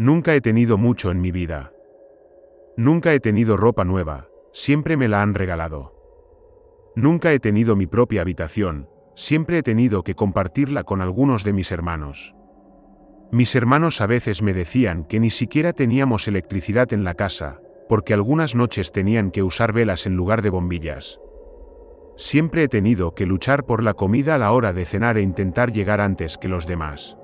Nunca he tenido mucho en mi vida. Nunca he tenido ropa nueva, siempre me la han regalado. Nunca he tenido mi propia habitación, siempre he tenido que compartirla con algunos de mis hermanos. Mis hermanos a veces me decían que ni siquiera teníamos electricidad en la casa, porque algunas noches tenían que usar velas en lugar de bombillas. Siempre he tenido que luchar por la comida a la hora de cenar e intentar llegar antes que los demás.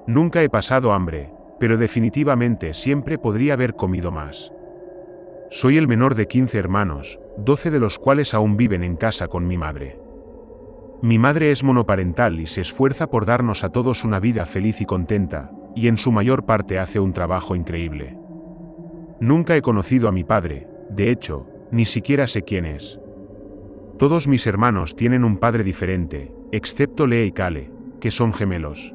Nunca he pasado hambre, pero definitivamente siempre podría haber comido más. Soy el menor de 15 hermanos, 12 de los cuales aún viven en casa con mi madre. Mi madre es monoparental y se esfuerza por darnos a todos una vida feliz y contenta, y en su mayor parte hace un trabajo increíble. Nunca he conocido a mi padre, de hecho, ni siquiera sé quién es. Todos mis hermanos tienen un padre diferente, excepto Lea y Kale, que son gemelos.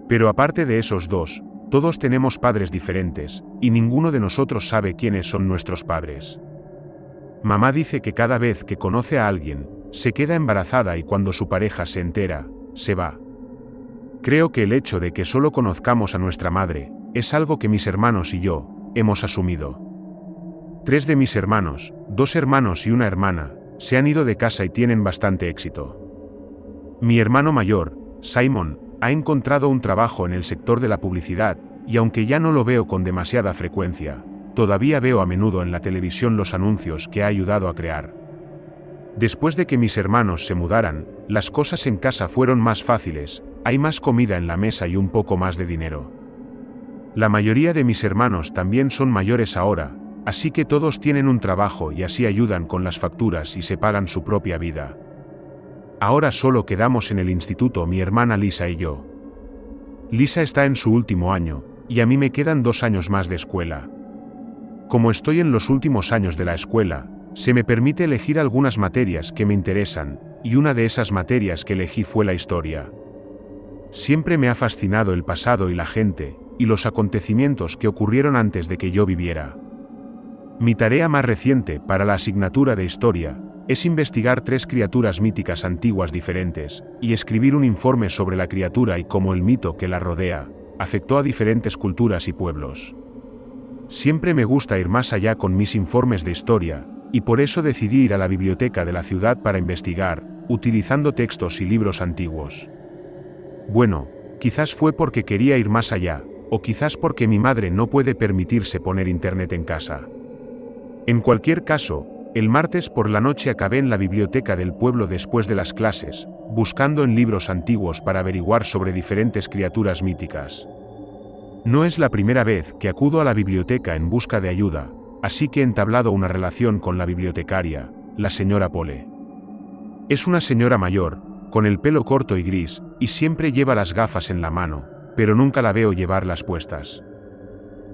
Pero aparte de esos dos, todos tenemos padres diferentes, y ninguno de nosotros sabe quiénes son nuestros padres. Mamá dice que cada vez que conoce a alguien, se queda embarazada y cuando su pareja se entera, se va. Creo que el hecho de que solo conozcamos a nuestra madre, es algo que mis hermanos y yo, hemos asumido. 3 de mis hermanos, 2 hermanos y una hermana, se han ido de casa y tienen bastante éxito. Mi hermano mayor, Simon, ha encontrado un trabajo en el sector de la publicidad, y aunque ya no lo veo con demasiada frecuencia, todavía veo a menudo en la televisión los anuncios que ha ayudado a crear. Después de que mis hermanos se mudaran, las cosas en casa fueron más fáciles, hay más comida en la mesa y un poco más de dinero. La mayoría de mis hermanos también son mayores ahora, así que todos tienen un trabajo y así ayudan con las facturas y se pagan su propia vida. Ahora solo quedamos en el instituto mi hermana Lisa y yo. Lisa está en su último año, y a mí me quedan 2 años más de escuela. Como estoy en los últimos años de la escuela, se me permite elegir algunas materias que me interesan, y una de esas materias que elegí fue la historia. Siempre me ha fascinado el pasado y la gente, y los acontecimientos que ocurrieron antes de que yo viviera. Mi tarea más reciente para la asignatura de historia es investigar 3 criaturas míticas antiguas diferentes, y escribir un informe sobre la criatura y cómo el mito que la rodea afectó a diferentes culturas y pueblos. Siempre me gusta ir más allá con mis informes de historia, y por eso decidí ir a la biblioteca de la ciudad para investigar, utilizando textos y libros antiguos. Bueno, quizás fue porque quería ir más allá, o quizás porque mi madre no puede permitirse poner internet en casa. En cualquier caso, el martes por la noche acabé en la biblioteca del pueblo después de las clases, buscando en libros antiguos para averiguar sobre diferentes criaturas míticas. No es la primera vez que acudo a la biblioteca en busca de ayuda, así que he entablado una relación con la bibliotecaria, la señora Pole. Es una señora mayor, con el pelo corto y gris, y siempre lleva las gafas en la mano, pero nunca la veo llevarlas puestas.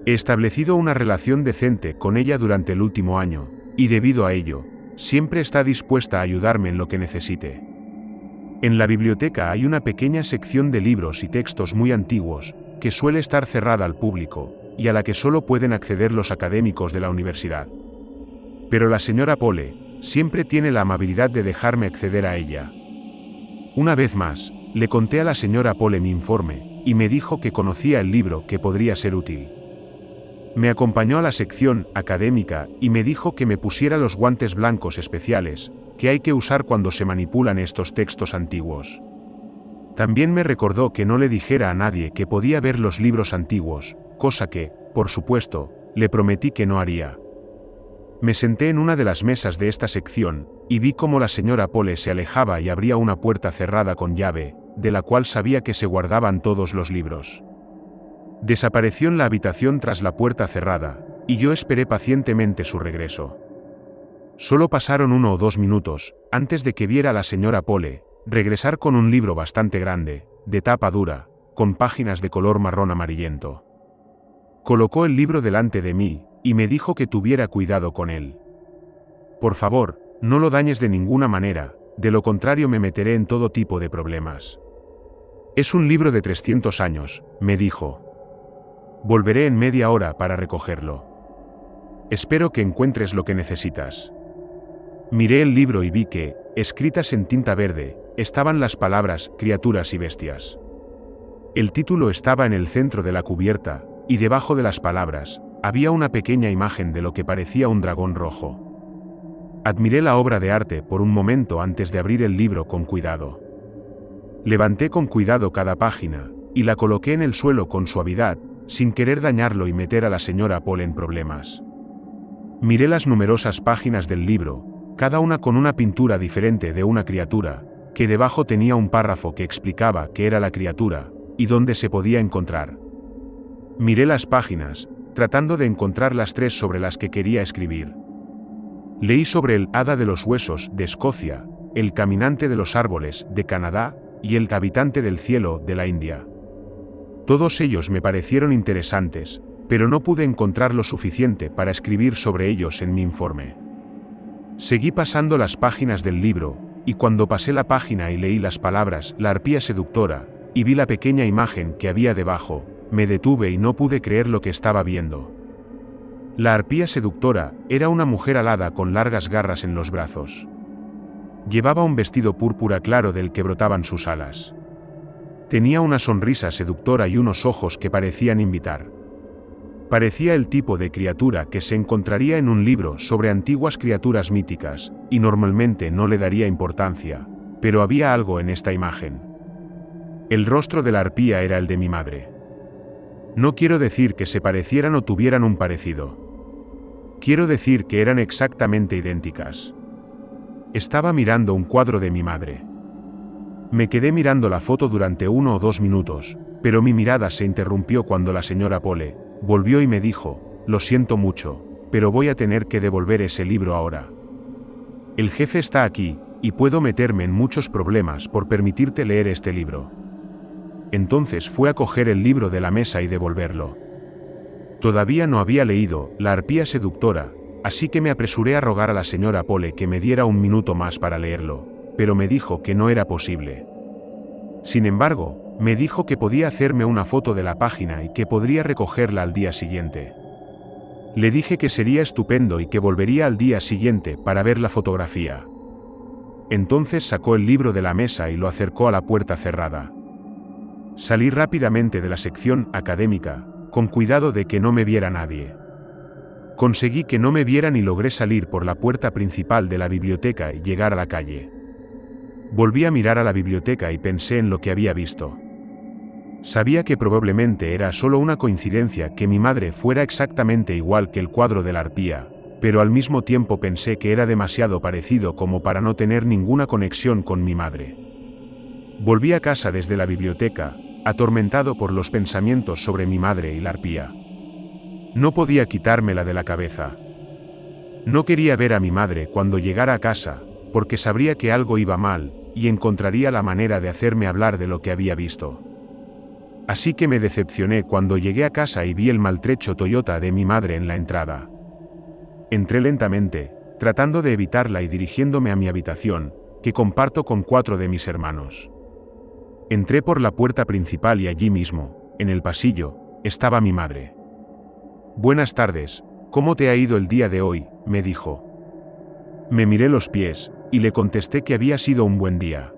He establecido una relación decente con ella durante el último año, y debido a ello, siempre está dispuesta a ayudarme en lo que necesite. En la biblioteca hay una pequeña sección de libros y textos muy antiguos, que suele estar cerrada al público, y a la que solo pueden acceder los académicos de la universidad. Pero la señora Pole siempre tiene la amabilidad de dejarme acceder a ella. Una vez más, le conté a la señora Pole mi informe, y me dijo que conocía el libro que podría ser útil. Me acompañó a la sección académica y me dijo que me pusiera los guantes blancos especiales, que hay que usar cuando se manipulan estos textos antiguos. También me recordó que no le dijera a nadie que podía ver los libros antiguos, cosa que, por supuesto, le prometí que no haría. Me senté en una de las mesas de esta sección, y vi cómo la señora Pole se alejaba y abría una puerta cerrada con llave, de la cual sabía que se guardaban todos los libros. Desapareció en la habitación tras la puerta cerrada, y yo esperé pacientemente su regreso. Solo pasaron 1 o 2 minutos, antes de que viera a la señora Pole regresar con un libro bastante grande, de tapa dura, con páginas de color marrón amarillento. Colocó el libro delante de mí, y me dijo que tuviera cuidado con él. Por favor, no lo dañes de ninguna manera, de lo contrario me meteré en todo tipo de problemas. Es un libro de 300 años, me dijo. Volveré en media hora para recogerlo. Espero que encuentres lo que necesitas. Miré el libro y vi que, escritas en tinta verde, estaban las palabras criaturas y bestias. El título estaba en el centro de la cubierta, y debajo de las palabras, había una pequeña imagen de lo que parecía un dragón rojo. Admiré la obra de arte por un momento antes de abrir el libro con cuidado. Levanté con cuidado cada página, y la coloqué en el suelo con suavidad, sin querer dañarlo y meter a la señora Poole en problemas. Miré las numerosas páginas del libro, cada una con una pintura diferente de una criatura, que debajo tenía un párrafo que explicaba qué era la criatura, y dónde se podía encontrar. Miré las páginas, tratando de encontrar las 3 sobre las que quería escribir. Leí sobre el Hada de los Huesos de Escocia, el Caminante de los Árboles de Canadá y el Habitante del Cielo de la India. Todos ellos me parecieron interesantes, pero no pude encontrar lo suficiente para escribir sobre ellos en mi informe. Seguí pasando las páginas del libro, y cuando pasé la página y leí las palabras «La arpía seductora», y vi la pequeña imagen que había debajo, me detuve y no pude creer lo que estaba viendo. La arpía seductora era una mujer alada con largas garras en los brazos. Llevaba un vestido púrpura claro del que brotaban sus alas. Tenía una sonrisa seductora y unos ojos que parecían invitar. Parecía el tipo de criatura que se encontraría en un libro sobre antiguas criaturas míticas, y normalmente no le daría importancia, pero había algo en esta imagen. El rostro de la arpía era el de mi madre. No quiero decir que se parecieran o tuvieran un parecido. Quiero decir que eran exactamente idénticas. Estaba mirando un cuadro de mi madre. Me quedé mirando la foto durante 1 o 2 minutos, pero mi mirada se interrumpió cuando la señora Poole volvió y me dijo: «Lo siento mucho, pero voy a tener que devolver ese libro ahora. El jefe está aquí, y puedo meterme en muchos problemas por permitirte leer este libro». Entonces fue a coger el libro de la mesa y devolverlo. Todavía no había leído La arpía seductora, así que me apresuré a rogar a la señora Poole que me diera 1 minuto más para leerlo, pero me dijo que no era posible. Sin embargo, me dijo que podía hacerme una foto de la página y que podría recogerla al día siguiente. Le dije que sería estupendo y que volvería al día siguiente para ver la fotografía. Entonces sacó el libro de la mesa y lo acercó a la puerta cerrada. Salí rápidamente de la sección académica, con cuidado de que no me viera nadie. Conseguí que no me vieran y logré salir por la puerta principal de la biblioteca y llegar a la calle. Volví a mirar a la biblioteca y pensé en lo que había visto. Sabía que probablemente era solo una coincidencia que mi madre fuera exactamente igual que el cuadro de la arpía, pero al mismo tiempo pensé que era demasiado parecido como para no tener ninguna conexión con mi madre. Volví a casa desde la biblioteca, atormentado por los pensamientos sobre mi madre y la arpía. No podía quitármela de la cabeza. No quería ver a mi madre cuando llegara a casa, porque sabría que algo iba mal, y encontraría la manera de hacerme hablar de lo que había visto. Así que me decepcioné cuando llegué a casa y vi el maltrecho Toyota de mi madre en la entrada. Entré lentamente, tratando de evitarla y dirigiéndome a mi habitación, que comparto con 4 de mis hermanos. Entré por la puerta principal y allí mismo, en el pasillo, estaba mi madre. «Buenas tardes, ¿cómo te ha ido el día de hoy?», me dijo. Me miré los pies, y le contesté que había sido un buen día.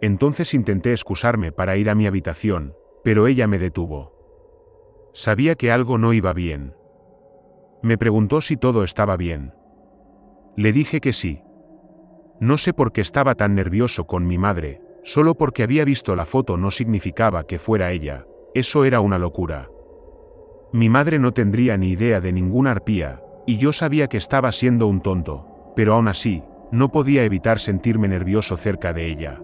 Entonces intenté excusarme para ir a mi habitación, pero ella me detuvo. Sabía que algo no iba bien. Me preguntó si todo estaba bien. Le dije que sí. No sé por qué estaba tan nervioso con mi madre, solo porque había visto la foto no significaba que fuera ella, eso era una locura. Mi madre no tendría ni idea de ninguna arpía, y yo sabía que estaba siendo un tonto, pero aún así, no podía evitar sentirme nervioso cerca de ella.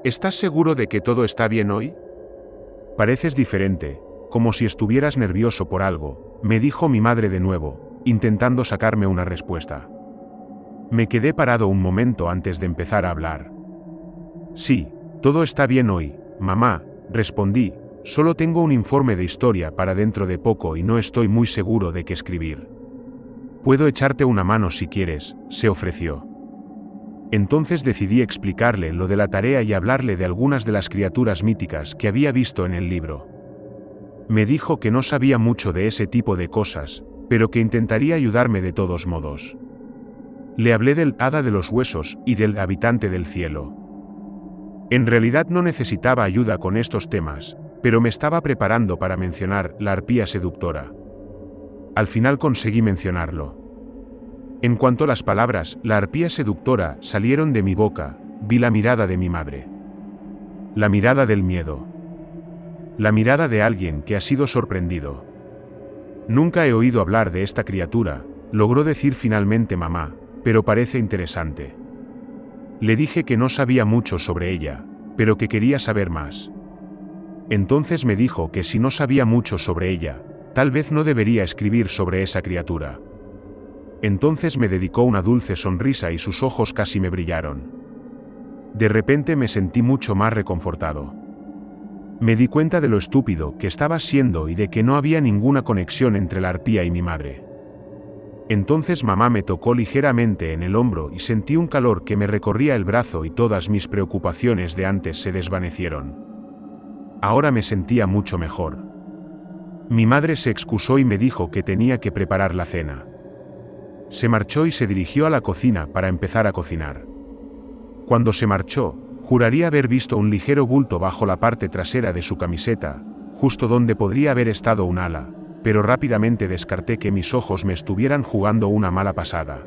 «¿Estás seguro de que todo está bien hoy? Pareces diferente, como si estuvieras nervioso por algo», me dijo mi madre de nuevo, intentando sacarme una respuesta. Me quedé parado un momento antes de empezar a hablar. «Sí, todo está bien hoy, mamá», respondí, «solo tengo un informe de historia para dentro de poco y no estoy muy seguro de qué escribir». «Puedo echarte una mano si quieres», se ofreció. Entonces decidí explicarle lo de la tarea y hablarle de algunas de las criaturas míticas que había visto en el libro. Me dijo que no sabía mucho de ese tipo de cosas, pero que intentaría ayudarme de todos modos. Le hablé del Hada de los Huesos y del Habitante del Cielo. En realidad no necesitaba ayuda con estos temas, pero me estaba preparando para mencionar la arpía seductora. Al final conseguí mencionarlo. En cuanto las palabras la arpía seductora salieron de mi boca, vi la mirada de mi madre. La mirada del miedo. La mirada de alguien que ha sido sorprendido. Nunca he oído hablar de esta criatura, logró decir finalmente mamá, pero parece interesante. Le dije que no sabía mucho sobre ella, pero que quería saber más. Entonces me dijo que si no sabía mucho sobre ella, tal vez no debería escribir sobre esa criatura. Entonces me dedicó una dulce sonrisa y sus ojos casi me brillaron. De repente me sentí mucho más reconfortado. Me di cuenta de lo estúpido que estaba siendo y de que no había ninguna conexión entre la arpía y mi madre. Entonces mamá me tocó ligeramente en el hombro y sentí un calor que me recorría el brazo y todas mis preocupaciones de antes se desvanecieron. Ahora me sentía mucho mejor. Mi madre se excusó y me dijo que tenía que preparar la cena. Se marchó y se dirigió a la cocina para empezar a cocinar. Cuando se marchó, juraría haber visto un ligero bulto bajo la parte trasera de su camiseta, justo donde podría haber estado un ala, pero rápidamente descarté que mis ojos me estuvieran jugando una mala pasada.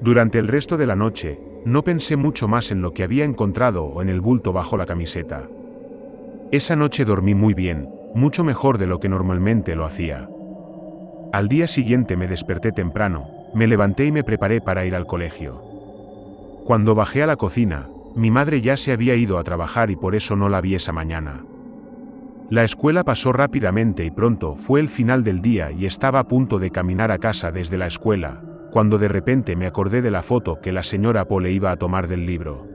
Durante el resto de la noche, no pensé mucho más en lo que había encontrado o en el bulto bajo la camiseta. Esa noche dormí muy bien, mucho mejor de lo que normalmente lo hacía. Al día siguiente me desperté temprano, me levanté y me preparé para ir al colegio. Cuando bajé a la cocina, mi madre ya se había ido a trabajar y por eso no la vi esa mañana. La escuela pasó rápidamente y pronto fue el final del día y estaba a punto de caminar a casa desde la escuela, cuando de repente me acordé de la foto que la señora Pole iba a tomar del libro.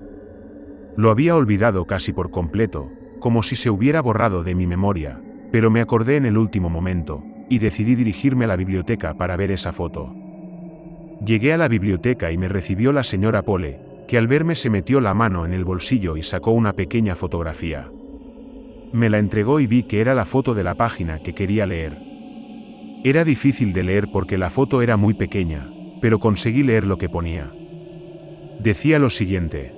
Lo había olvidado casi por completo, como si se hubiera borrado de mi memoria, pero me acordé en el último momento, y decidí dirigirme a la biblioteca para ver esa foto. Llegué a la biblioteca y me recibió la señora Pole, que al verme se metió la mano en el bolsillo y sacó una pequeña fotografía. Me la entregó y vi que era la foto de la página que quería leer. Era difícil de leer porque la foto era muy pequeña, pero conseguí leer lo que ponía. Decía lo siguiente: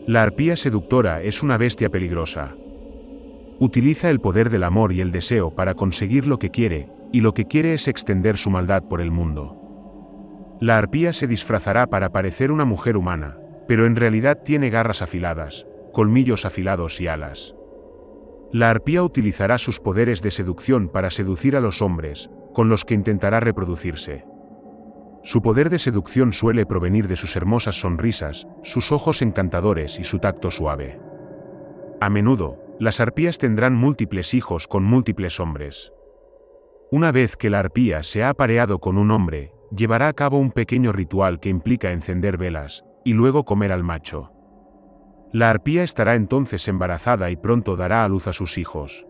la arpía seductora es una bestia peligrosa. Utiliza el poder del amor y el deseo para conseguir lo que quiere, y lo que quiere es extender su maldad por el mundo. La arpía se disfrazará para parecer una mujer humana, pero en realidad tiene garras afiladas, colmillos afilados y alas. La arpía utilizará sus poderes de seducción para seducir a los hombres, con los que intentará reproducirse. Su poder de seducción suele provenir de sus hermosas sonrisas, sus ojos encantadores y su tacto suave. A menudo, las arpías tendrán múltiples hijos con múltiples hombres. Una vez que la arpía se ha apareado con un hombre, llevará a cabo un pequeño ritual que implica encender velas, y luego comer al macho. La arpía estará entonces embarazada y pronto dará a luz a sus hijos.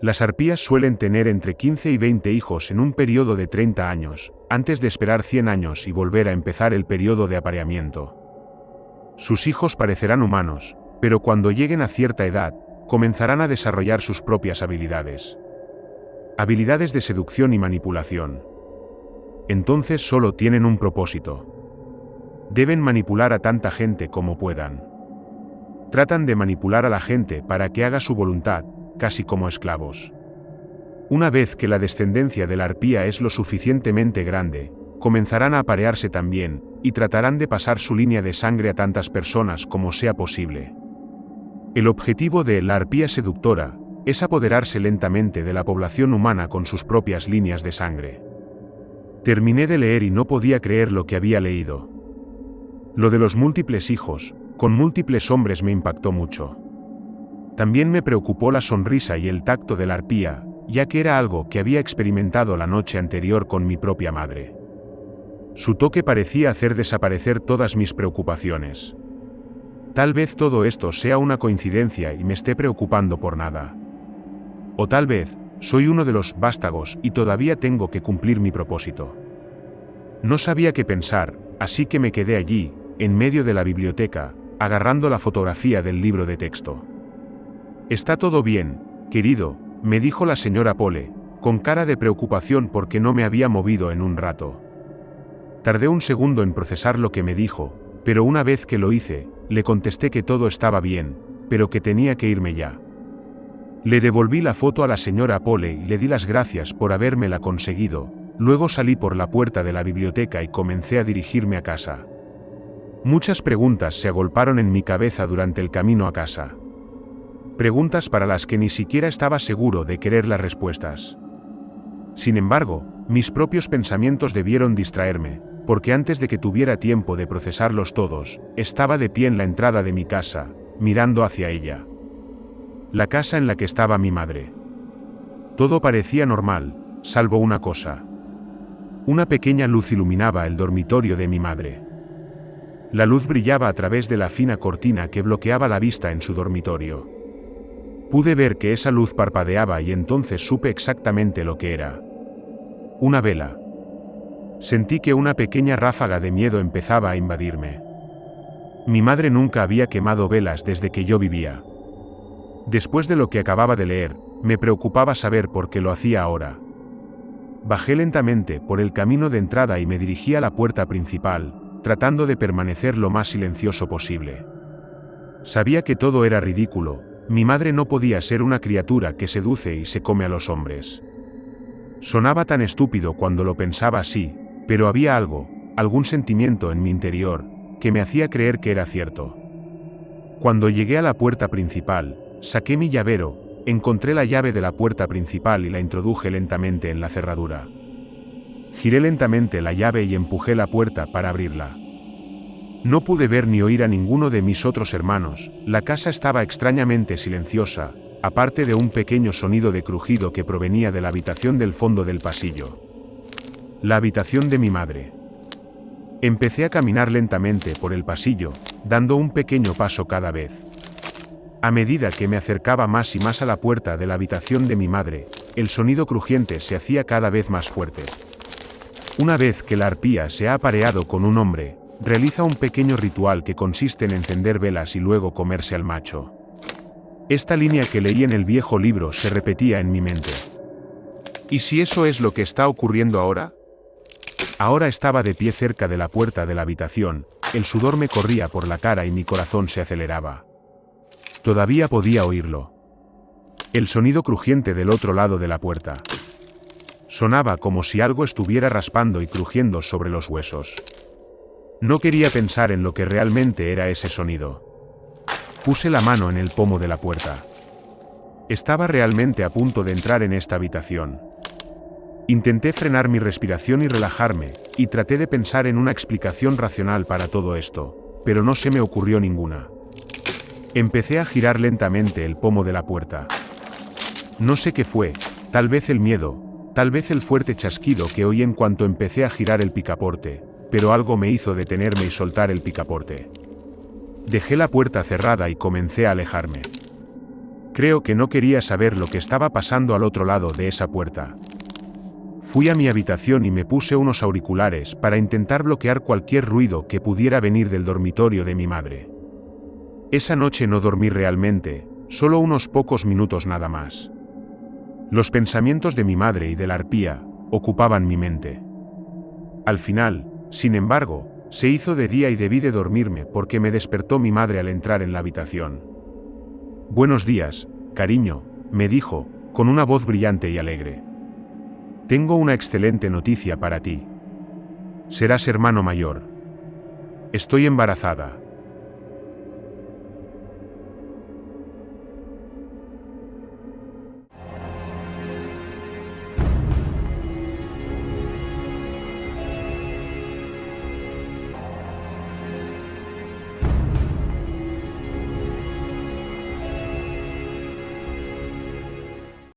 Las arpías suelen tener entre 15 y 20 hijos en un periodo de 30 años, antes de esperar 100 años y volver a empezar el periodo de apareamiento. Sus hijos parecerán humanos, pero cuando lleguen a cierta edad, comenzarán a desarrollar sus propias habilidades. Habilidades de seducción y manipulación. Entonces solo tienen un propósito. Deben manipular a tanta gente como puedan. Tratan de manipular a la gente para que haga su voluntad, casi como esclavos. Una vez que la descendencia de la arpía es lo suficientemente grande, comenzarán a aparearse también, y tratarán de pasar su línea de sangre a tantas personas como sea posible. El objetivo de la arpía seductora es apoderarse lentamente de la población humana con sus propias líneas de sangre. Terminé de leer y no podía creer lo que había leído. Lo de los múltiples hijos, con múltiples hombres, me impactó mucho. También me preocupó la sonrisa y el tacto de la arpía, ya que era algo que había experimentado la noche anterior con mi propia madre. Su toque parecía hacer desaparecer todas mis preocupaciones. Tal vez todo esto sea una coincidencia y me esté preocupando por nada. O tal vez, soy uno de los vástagos y todavía tengo que cumplir mi propósito. No sabía qué pensar, así que me quedé allí, en medio de la biblioteca, agarrando la fotografía del libro de texto. «Está todo bien, querido», me dijo la señora Pole, con cara de preocupación porque no me había movido en un rato. Tardé un segundo en procesar lo que me dijo, pero una vez que lo hice, le contesté que todo estaba bien, pero que tenía que irme ya. Le devolví la foto a la señora Pole y le di las gracias por habérmela conseguido. Luego salí por la puerta de la biblioteca y comencé a dirigirme a casa. Muchas preguntas se agolparon en mi cabeza durante el camino a casa. Preguntas para las que ni siquiera estaba seguro de querer las respuestas. Sin embargo, mis propios pensamientos debieron distraerme, porque antes de que tuviera tiempo de procesarlos todos, estaba de pie en la entrada de mi casa, mirando hacia ella. La casa en la que estaba mi madre. Todo parecía normal, salvo una cosa. Una pequeña luz iluminaba el dormitorio de mi madre. La luz brillaba a través de la fina cortina que bloqueaba la vista en su dormitorio. Pude ver que esa luz parpadeaba y entonces supe exactamente lo que era. Una vela. Sentí que una pequeña ráfaga de miedo empezaba a invadirme. Mi madre nunca había quemado velas desde que yo vivía. Después de lo que acababa de leer, me preocupaba saber por qué lo hacía ahora. Bajé lentamente por el camino de entrada y me dirigí a la puerta principal, tratando de permanecer lo más silencioso posible. Sabía que todo era ridículo, mi madre no podía ser una criatura que seduce y se come a los hombres. Sonaba tan estúpido cuando lo pensaba así, pero había algo, algún sentimiento en mi interior, que me hacía creer que era cierto. Cuando llegué a la puerta principal, saqué mi llavero, encontré la llave de la puerta principal y la introduje lentamente en la cerradura. Giré lentamente la llave y empujé la puerta para abrirla. No pude ver ni oír a ninguno de mis otros hermanos, la casa estaba extrañamente silenciosa, aparte de un pequeño sonido de crujido que provenía de la habitación del fondo del pasillo. La habitación de mi madre. Empecé a caminar lentamente por el pasillo, dando un pequeño paso cada vez. A medida que me acercaba más y más a la puerta de la habitación de mi madre, el sonido crujiente se hacía cada vez más fuerte. Una vez que la arpía se ha apareado con un hombre, realiza un pequeño ritual que consiste en encender velas y luego comerse al macho. Esta línea que leí en el viejo libro se repetía en mi mente. ¿Y si eso es lo que está ocurriendo ahora? Ahora estaba de pie cerca de la puerta de la habitación, el sudor me corría por la cara y mi corazón se aceleraba. Todavía podía oírlo. El sonido crujiente del otro lado de la puerta. Sonaba como si algo estuviera raspando y crujiendo sobre los huesos. No quería pensar en lo que realmente era ese sonido. Puse la mano en el pomo de la puerta. Estaba realmente a punto de entrar en esta habitación. Intenté frenar mi respiración y relajarme, y traté de pensar en una explicación racional para todo esto, pero no se me ocurrió ninguna. Empecé a girar lentamente el pomo de la puerta. No sé qué fue, tal vez el miedo, tal vez el fuerte chasquido que oí en cuanto empecé a girar el picaporte, pero algo me hizo detenerme y soltar el picaporte. Dejé la puerta cerrada y comencé a alejarme. Creo que no quería saber lo que estaba pasando al otro lado de esa puerta. Fui a mi habitación y me puse unos auriculares para intentar bloquear cualquier ruido que pudiera venir del dormitorio de mi madre. Esa noche no dormí realmente, solo unos pocos minutos nada más. Los pensamientos de mi madre y de la arpía ocupaban mi mente. Al final, sin embargo, se hizo de día y debí de dormirme porque me despertó mi madre al entrar en la habitación. «Buenos días, cariño», me dijo, con una voz brillante y alegre. «Tengo una excelente noticia para ti. Serás hermano mayor. Estoy embarazada».